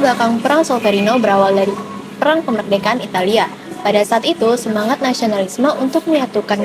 belakang Perang Solferino berawal dari Perang Kemerdekaan Italia. Pada saat itu, semangat nasionalisme untuk menyatukan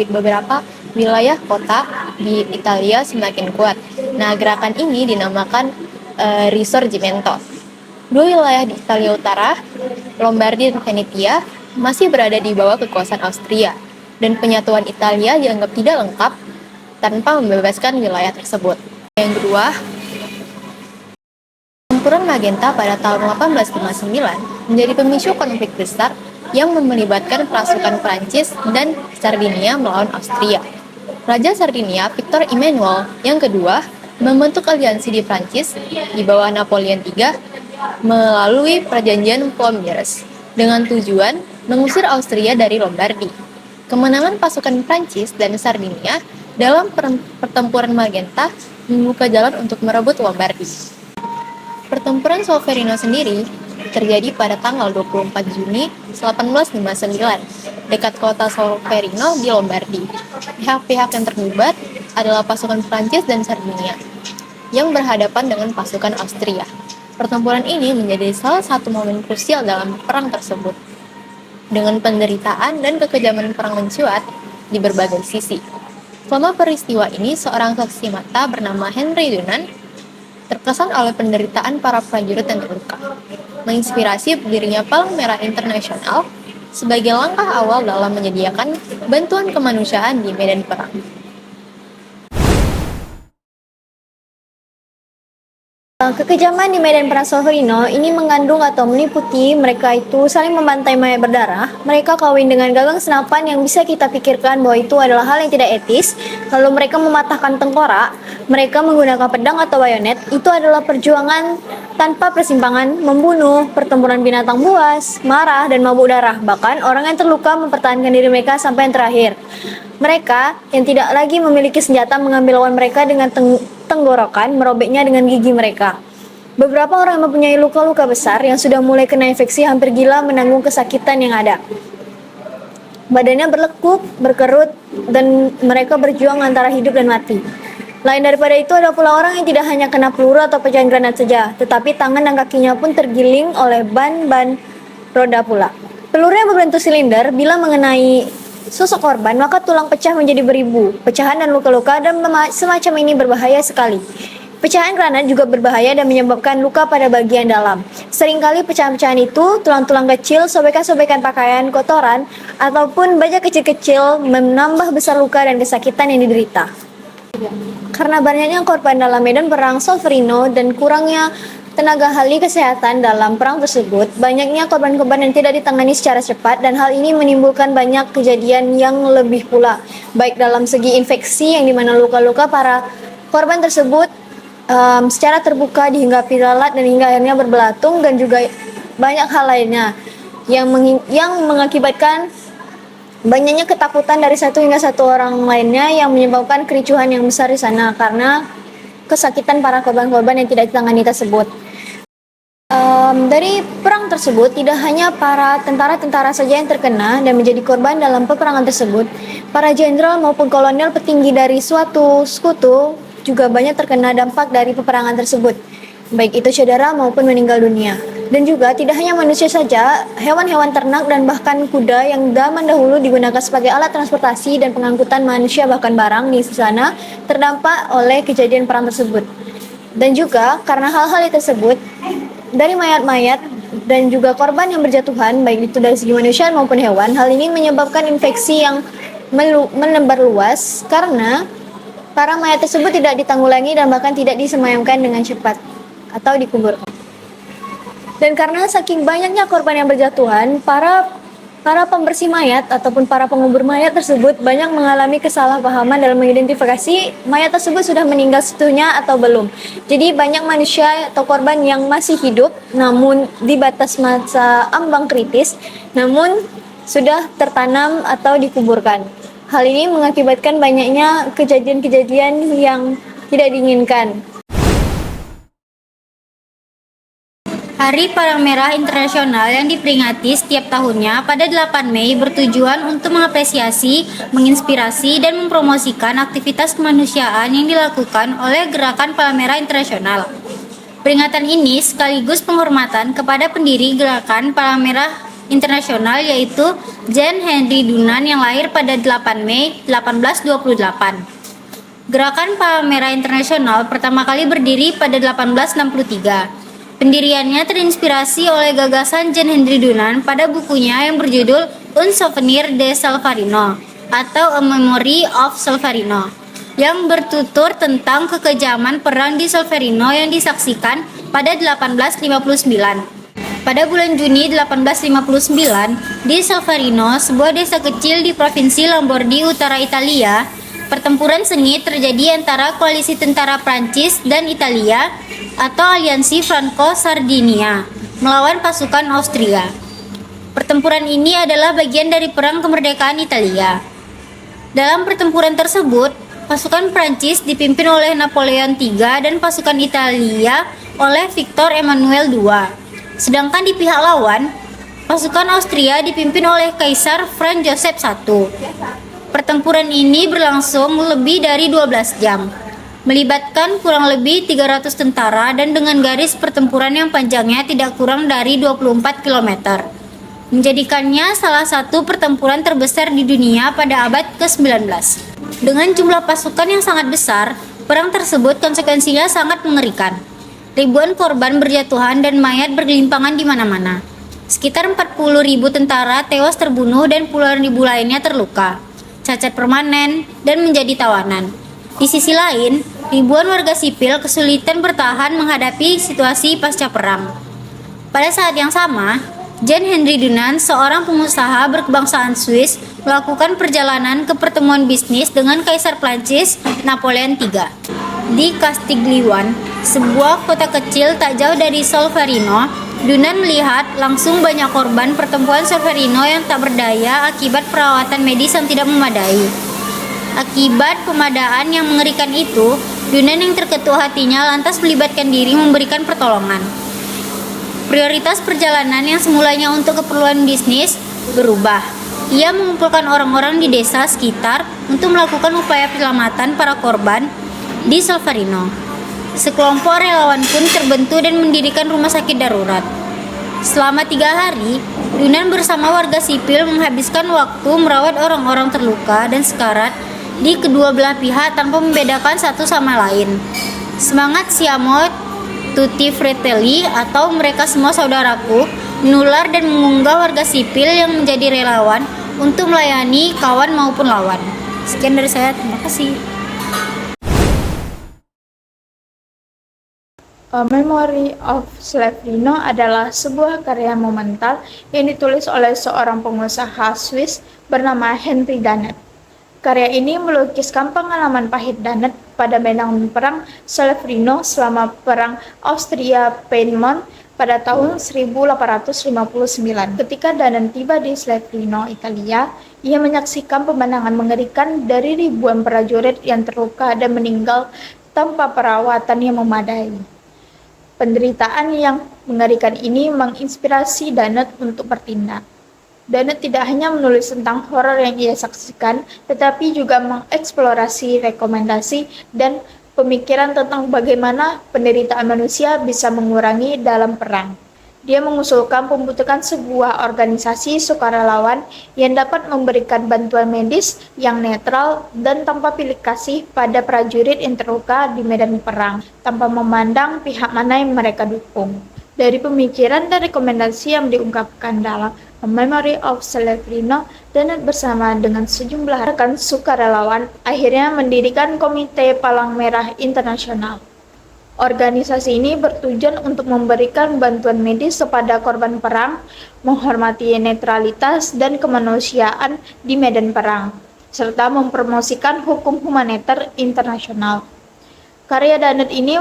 beberapa wilayah kota di Italia semakin kuat. Nah, gerakan ini dinamakan Risorgimento. Dua wilayah di Italia Utara, Lombardia dan Venetia, masih berada di bawah kekuasaan Austria, dan penyatuan Italia dianggap tidak lengkap tanpa membebaskan wilayah tersebut. Yang kedua, Pertempuran Magenta pada tahun 1859 menjadi pemicu konflik besar yang melibatkan pasukan Prancis dan Sardinia melawan Austria. Raja Sardinia, Victor Emmanuel yang kedua, membentuk aliansi di Prancis di bawah Napoleon III melalui Perjanjian Flanders dengan tujuan mengusir Austria dari Lombardi. Kemenangan pasukan Prancis dan Sardinia dalam Pertempuran Magenta membuka jalan untuk merebut Lombardi. Pertempuran Solferino sendiri terjadi pada tanggal 24 Juni 1859 dekat kota Solferino di Lombardi. Pihak-pihak yang terlibat adalah pasukan Prancis dan Sardinia yang berhadapan dengan pasukan Austria. Pertempuran ini menjadi salah satu momen krusial dalam perang tersebut, dengan penderitaan dan kekejaman perang mencuat di berbagai sisi. Selama peristiwa ini, seorang saksi mata bernama Henry Dunant terkesan oleh penderitaan para prajurit yang terluka, menginspirasi berdirinya Palang Merah Internasional sebagai langkah awal dalam menyediakan bantuan kemanusiaan di medan perang. Kekejaman di medan perang Solferino ini mengandung atau meliputi mereka itu saling membantai mayat berdarah, mereka kawin dengan gagang senapan yang bisa kita pikirkan bahwa itu adalah hal yang tidak etis, lalu mereka mematahkan tengkorak, mereka menggunakan pedang atau bayonet, itu adalah perjuangan tanpa persimpangan, membunuh, pertempuran binatang buas, marah, dan mabuk darah, bahkan orang yang terluka mempertahankan diri mereka sampai yang terakhir. Mereka yang tidak lagi memiliki senjata mengambil lawan mereka dengan tenggorokan, merobeknya dengan gigi mereka. Beberapa orang yang mempunyai luka-luka besar yang sudah mulai kena infeksi hampir gila menanggung kesakitan yang ada. Badannya berlekuk, berkerut, dan mereka berjuang antara hidup dan mati. Lain daripada itu, ada pula orang yang tidak hanya kena peluru atau pecahan granat saja, tetapi tangan dan kakinya pun tergiling oleh ban-ban roda pula. Peluru yang berbentuk silinder bila mengenai sosok korban, maka tulang pecah menjadi beribu. Pecahan dan luka-luka dan semacam ini berbahaya sekali. Pecahan granat juga berbahaya dan menyebabkan luka pada bagian dalam. Seringkali pecahan-pecahan itu, tulang-tulang kecil, sobekan-sobekan pakaian, kotoran, ataupun baja kecil-kecil menambah besar luka dan kesakitan yang diderita. Karena banyaknya korban dalam medan perang Solferino dan kurangnya tenaga ahli kesehatan dalam perang tersebut, banyaknya korban-korban yang tidak ditangani secara cepat, dan hal ini menimbulkan banyak kejadian yang lebih pula, baik dalam segi infeksi yang dimana luka-luka para korban tersebut secara terbuka dihinggapi lalat dan hingga akhirnya berbelatung, dan juga banyak hal lainnya yang mengakibatkan banyaknya ketakutan dari satu hingga satu orang lainnya yang menyebabkan kericuhan yang besar di sana karena kesakitan para korban-korban yang tidak ditangani tersebut. Dari perang tersebut, tidak hanya para tentara-tentara saja yang terkena dan menjadi korban dalam peperangan tersebut, para jenderal maupun kolonel petinggi dari suatu sekutu juga banyak terkena dampak dari peperangan tersebut, baik itu cedera maupun meninggal dunia. Dan juga tidak hanya manusia saja, hewan-hewan ternak dan bahkan kuda yang zaman dahulu digunakan sebagai alat transportasi dan pengangkutan manusia bahkan barang di sana terdampak oleh kejadian perang tersebut. Dan juga karena hal-hal tersebut, dari mayat-mayat dan juga korban yang berjatuhan, baik itu dari segi manusia maupun hewan, hal ini menyebabkan infeksi yang menebar luas karena para mayat tersebut tidak ditanggulangi dan bahkan tidak disemayamkan dengan cepat atau dikuburkan. Dan karena saking banyaknya korban yang berjatuhan, para pembersih mayat ataupun para pengubur mayat tersebut banyak mengalami kesalahpahaman dalam mengidentifikasi mayat tersebut sudah meninggal seutuhnya atau belum. Jadi banyak manusia atau korban yang masih hidup namun di batas masa ambang kritis, namun sudah tertanam atau dikuburkan. Hal ini mengakibatkan banyaknya kejadian-kejadian yang tidak diinginkan. Hari Palang Merah Internasional yang diperingati setiap tahunnya pada 8 Mei bertujuan untuk mengapresiasi, menginspirasi, dan mempromosikan aktivitas kemanusiaan yang dilakukan oleh Gerakan Palang Merah Internasional. Peringatan ini sekaligus penghormatan kepada pendiri Gerakan Palang Merah Internasional yaitu John Henry Dunant yang lahir pada 8 Mei 1828. Gerakan Palang Merah Internasional pertama kali berdiri pada 1863. Pendiriannya terinspirasi oleh gagasan John Henry Dunant pada bukunya yang berjudul Un Souvenir de Solferino atau A Memory of Solferino, yang bertutur tentang kekejaman perang di Solferino yang disaksikan pada 1859. Pada bulan Juni 1859, di Solferino, sebuah desa kecil di provinsi Lombardi Utara Italia, pertempuran sengit terjadi antara koalisi tentara Prancis dan Italia atau Aliansi Franco-Sardinia melawan pasukan Austria. Pertempuran ini adalah bagian dari Perang Kemerdekaan Italia. Dalam pertempuran tersebut, pasukan Prancis dipimpin oleh Napoleon III dan pasukan Italia oleh Victor Emmanuel II. Sedangkan di pihak lawan, pasukan Austria dipimpin oleh Kaisar Franz Joseph I. Pertempuran ini berlangsung lebih dari 12 jam, melibatkan kurang lebih 300 tentara dan dengan garis pertempuran yang panjangnya tidak kurang dari 24 km. Menjadikannya salah satu pertempuran terbesar di dunia pada abad ke-19. Dengan jumlah pasukan yang sangat besar, perang tersebut konsekuensinya sangat mengerikan. Ribuan korban berjatuhan dan mayat bergelimpangan di mana-mana. Sekitar 40.000 tentara tewas terbunuh dan puluhan ribu lainnya terluka, cacat permanen, dan menjadi tawanan. Di sisi lain, ribuan warga sipil kesulitan bertahan menghadapi situasi pasca perang. Pada saat yang sama, John Henry Dunant, seorang pengusaha berkebangsaan Swiss, melakukan perjalanan ke pertemuan bisnis dengan Kaisar Prancis Napoleon III. Di Castiglione, sebuah kota kecil tak jauh dari Solferino, Dunant melihat langsung banyak korban pertempuran Solferino yang tak berdaya akibat perawatan medis yang tidak memadai. Akibat pemadaan yang mengerikan itu, Dunant yang terketuk hatinya lantas melibatkan diri memberikan pertolongan. Prioritas perjalanan yang semulanya untuk keperluan bisnis berubah. Ia mengumpulkan orang-orang di desa sekitar untuk melakukan upaya penyelamatan para korban di Solferino. Sekelompok relawan pun terbentuk dan mendirikan rumah sakit darurat. Selama 3 hari, Dunant bersama warga sipil menghabiskan waktu merawat orang-orang terluka dan sekarat di kedua belah pihak tanpa membedakan satu sama lain. Semangat Siamo Tutti Fratelli atau mereka semua saudaraku menular dan mengunggah warga sipil yang menjadi relawan untuk melayani kawan maupun lawan. Sekian dari saya, terima kasih. A Memory of Solferino adalah sebuah karya monumental yang ditulis oleh seorang pengusaha Swiss bernama Henry Dunant. Karya ini melukiskan pengalaman pahit Dunant pada medan perang Solferino selama Perang Austria-Piedmont pada tahun 1859. Ketika Dunant tiba di Solferino, Italia, ia menyaksikan pemandangan mengerikan dari ribuan prajurit yang terluka dan meninggal tanpa perawatan yang memadai. Penderitaan yang mengerikan ini menginspirasi Dunant untuk bertindak. Dunant tidak hanya menulis tentang horor yang ia saksikan, tetapi juga mengeksplorasi rekomendasi dan pemikiran tentang bagaimana penderitaan manusia bisa mengurangi dalam perang. Dia mengusulkan pembentukan sebuah organisasi sukarelawan yang dapat memberikan bantuan medis yang netral dan tanpa pilih kasih pada prajurit yang terluka di medan perang, tanpa memandang pihak mana yang mereka dukung. Dari pemikiran dan rekomendasi yang diungkapkan dalam A Memory of Solferino, Dunant bersama dengan sejumlah rekan sukarelawan akhirnya mendirikan Komite Palang Merah Internasional. Organisasi ini bertujuan untuk memberikan bantuan medis kepada korban perang, menghormati netralitas dan kemanusiaan di medan perang, serta mempromosikan hukum humaniter internasional. Karya Dunant ini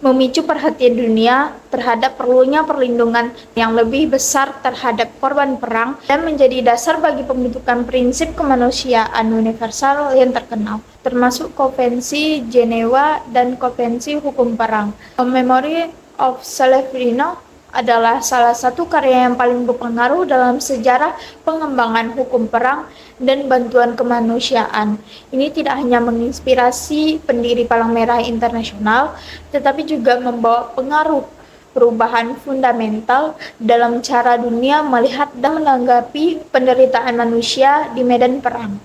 memicu perhatian dunia terhadap perlunya perlindungan yang lebih besar terhadap korban perang dan menjadi dasar bagi pembentukan prinsip kemanusiaan universal yang terkenal, termasuk Konvensi Jenewa dan Konvensi Hukum Perang. A Memory of Solferino adalah salah satu karya yang paling berpengaruh dalam sejarah pengembangan hukum perang dan bantuan kemanusiaan. Ini tidak hanya menginspirasi pendiri Palang Merah Internasional, tetapi juga membawa pengaruh perubahan fundamental dalam cara dunia melihat dan menanggapi penderitaan manusia di medan perang.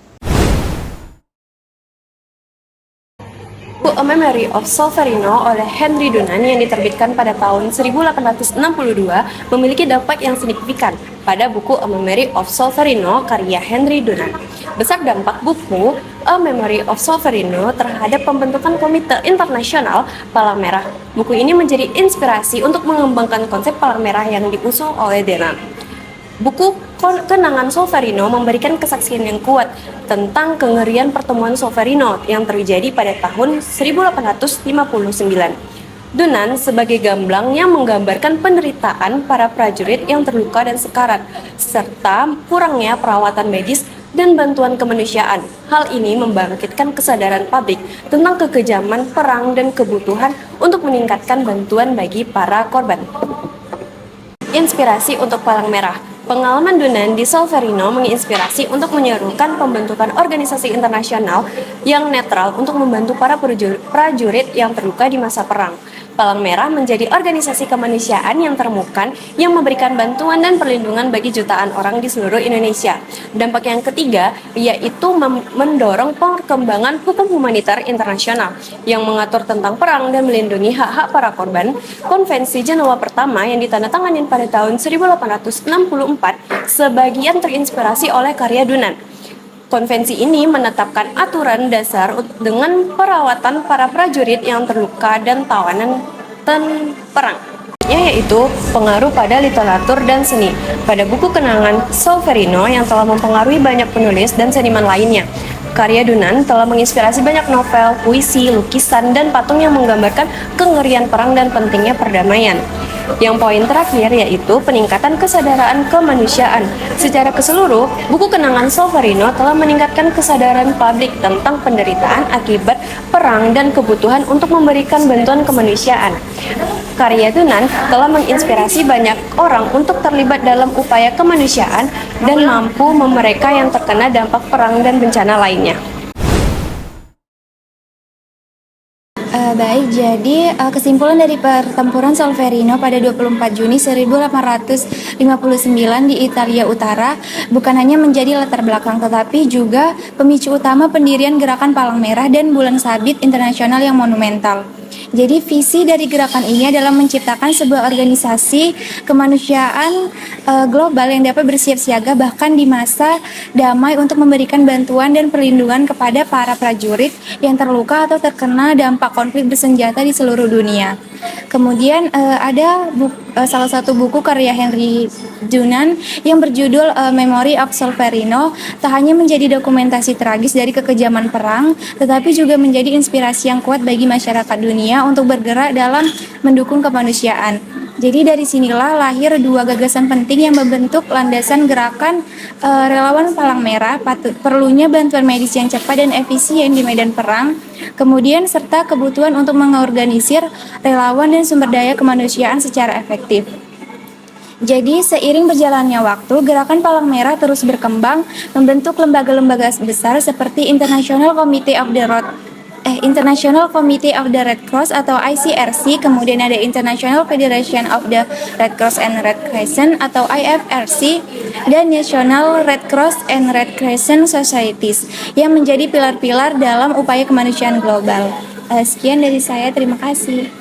Buku A Memory of Solferino oleh Henry Dunant yang diterbitkan pada tahun 1862 memiliki dampak yang signifikan pada buku A Memory of Solferino karya Henry Dunant. Besar dampak buku A Memory of Solferino terhadap pembentukan Komite Internasional Palang Merah. Buku ini menjadi inspirasi untuk mengembangkan konsep Palang Merah yang diusung oleh Dunant. Buku Kenangan Solferino memberikan kesaksian yang kuat tentang kengerian pertemuan Solferino yang terjadi pada tahun 1859. Dunant sebagai gamblang yang menggambarkan penderitaan para prajurit yang terluka dan sekarat, serta kurangnya perawatan medis dan bantuan kemanusiaan. Hal ini membangkitkan kesadaran publik tentang kekejaman perang dan kebutuhan untuk meningkatkan bantuan bagi para korban. Inspirasi untuk Palang Merah. Pengalaman Dunant di Solferino menginspirasi untuk menyerukan pembentukan organisasi internasional yang netral untuk membantu para prajurit yang terluka di masa perang. Palang Merah menjadi organisasi kemanusiaan yang termukan yang memberikan bantuan dan perlindungan bagi jutaan orang di seluruh Indonesia. Dampak yang ketiga yaitu mendorong perkembangan hukum humaniter internasional yang mengatur tentang perang dan melindungi hak-hak para korban. Konvensi Jenewa pertama yang ditandatangani pada tahun 1864 sebagian terinspirasi oleh karya Dunant. Konvensi ini menetapkan aturan dasar dengan perawatan para prajurit yang terluka dan tawanan perang, yaitu pengaruh pada literatur dan seni. Pada buku Kenangan Solferino yang telah mempengaruhi banyak penulis dan seniman lainnya, karya Dunant telah menginspirasi banyak novel, puisi, lukisan, dan patung yang menggambarkan kengerian perang dan pentingnya perdamaian. Yang poin terakhir yaitu peningkatan kesadaran kemanusiaan. Secara keseluruh, buku Kenangan Solferino telah meningkatkan kesadaran publik tentang penderitaan akibat perang dan kebutuhan untuk memberikan bantuan kemanusiaan. Karya Dunant telah menginspirasi banyak orang untuk terlibat dalam upaya kemanusiaan dan mampu mereka yang terkena dampak perang dan bencana lainnya. Baik, jadi kesimpulan dari pertempuran Solferino pada 24 Juni 1859 di Italia Utara bukan hanya menjadi latar belakang tetapi juga pemicu utama pendirian Gerakan Palang Merah dan Bulan Sabit Internasional yang monumental. Jadi visi dari gerakan ini adalah menciptakan sebuah organisasi kemanusiaan global yang dapat bersiap siaga bahkan di masa damai untuk memberikan bantuan dan perlindungan kepada para prajurit yang terluka atau terkena dampak konflik bersenjata di seluruh dunia. Kemudian ada salah satu buku karya Henry Dunant yang berjudul Memory of Solferino tak hanya menjadi dokumentasi tragis dari kekejaman perang, tetapi juga menjadi inspirasi yang kuat bagi masyarakat dunia untuk bergerak dalam mendukung kemanusiaan. Jadi dari sinilah lahir dua gagasan penting yang membentuk landasan gerakan relawan Palang Merah, perlunya bantuan medis yang cepat dan efisien di medan perang, kemudian serta kebutuhan untuk mengorganisir relawan dan sumber daya kemanusiaan secara efektif. Jadi seiring berjalannya waktu, gerakan Palang Merah terus berkembang, membentuk lembaga-lembaga besar seperti International Committee of the Red Cross atau ICRC, kemudian ada International Federation of the Red Cross and Red Crescent atau IFRC, dan National Red Cross and Red Crescent Societies yang menjadi pilar-pilar dalam upaya kemanusiaan global. Sekian dari saya, terima kasih.